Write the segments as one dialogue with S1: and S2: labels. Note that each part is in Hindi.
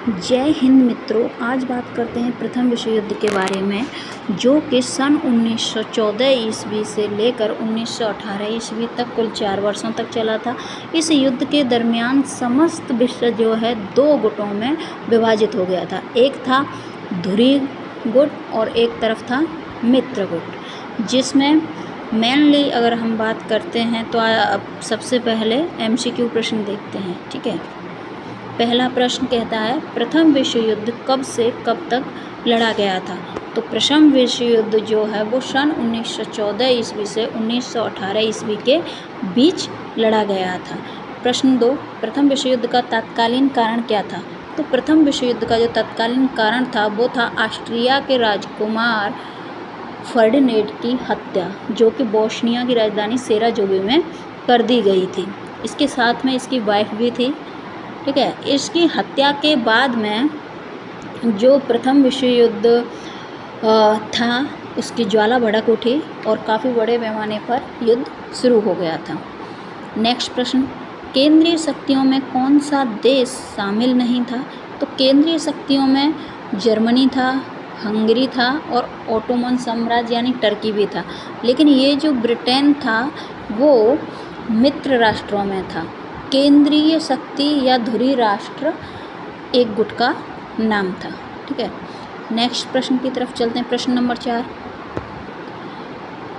S1: जय हिंद मित्रों, आज बात करते हैं प्रथम विश्व युद्ध के बारे में, जो कि सन 1914 ईस्वी से लेकर 1918 ईस्वी तक कुल 4 वर्षों तक चला था। इस युद्ध के दरमियान समस्त विश्व जो है 2 गुटों में विभाजित हो गया था। एक था धुरी गुट और एक तरफ था मित्र गुट, जिसमें मेनली अगर हम बात करते हैं तो सबसे पहले MCQ प्रश्न देखते हैं। ठीक है, पहला प्रश्न कहता है प्रथम विश्व युद्ध कब से कब तक लड़ा गया था। तो प्रथम विश्व युद्ध जो है वो सन 1914 ईस्वी से 1918 ईस्वी के बीच लड़ा गया था। प्रश्न 2, प्रथम विश्व युद्ध का तत्कालीन कारण क्या था। तो प्रथम विश्व युद्ध का जो तत्कालीन कारण था वो था ऑस्ट्रिया के राजकुमार फर्डिनेंड की हत्या, जो कि बोस्निया की राजधानी सेराजेवो में कर दी गई थी। इसके साथ में इसकी वाइफ भी थी। ठीक है, इसकी हत्या के बाद में जो प्रथम विश्व युद्ध था उसकी ज्वाला भड़क उठी और काफ़ी बड़े पैमाने पर युद्ध शुरू हो गया था। नेक्स्ट प्रश्न, केंद्रीय शक्तियों में कौन सा देश शामिल नहीं था। तो केंद्रीय शक्तियों में जर्मनी था, हंगरी था और ओटोमन साम्राज्य यानी टर्की भी था। लेकिन ये जो ब्रिटेन था वो मित्र राष्ट्रों में था। केंद्रीय शक्ति या धुरी राष्ट्र एक गुट का नाम था। ठीक है, नेक्स्ट प्रश्न की तरफ चलते हैं। प्रश्न नंबर 4,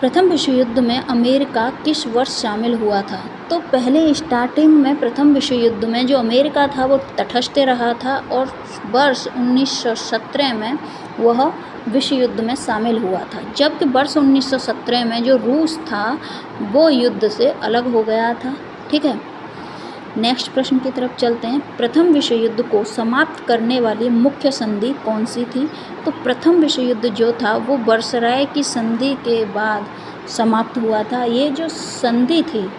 S1: प्रथम विश्व युद्ध में अमेरिका किस वर्ष शामिल हुआ था। तो पहले स्टार्टिंग में प्रथम विश्व युद्ध में जो अमेरिका था वो तटस्थ रहा था और वर्ष 1917 में वह विश्व युद्ध में शामिल हुआ था, जबकि वर्ष 1917 में जो रूस था वो युद्ध से अलग हो गया था। ठीक है, नेक्स्ट प्रश्न की तरफ चलते हैं। प्रथम विश्व युद्ध को समाप्त करने वाली मुख्य संधि कौन सी थी। तो प्रथम विश्व युद्ध जो था वो वर्सराय की संधि के बाद समाप्त हुआ था। ये जो संधि थी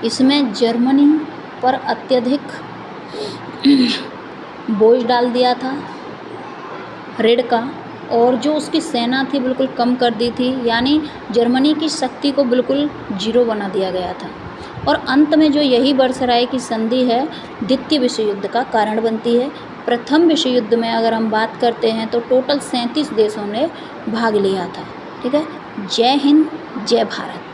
S1: इसमें जर्मनी पर अत्यधिक बोझ डाल दिया था ऋण का, और जो उसकी सेना थी बिल्कुल कम कर दी थी, यानी जर्मनी की शक्ति को बिल्कुल जीरो बना दिया गया था। और अंत में जो यही वर्सराय की संधि है द्वितीय विश्व युद्ध का कारण बनती है। प्रथम विश्व युद्ध में अगर हम बात करते हैं तो टोटल 37 देशों ने भाग लिया था। ठीक है, जय हिंद, जय भारत।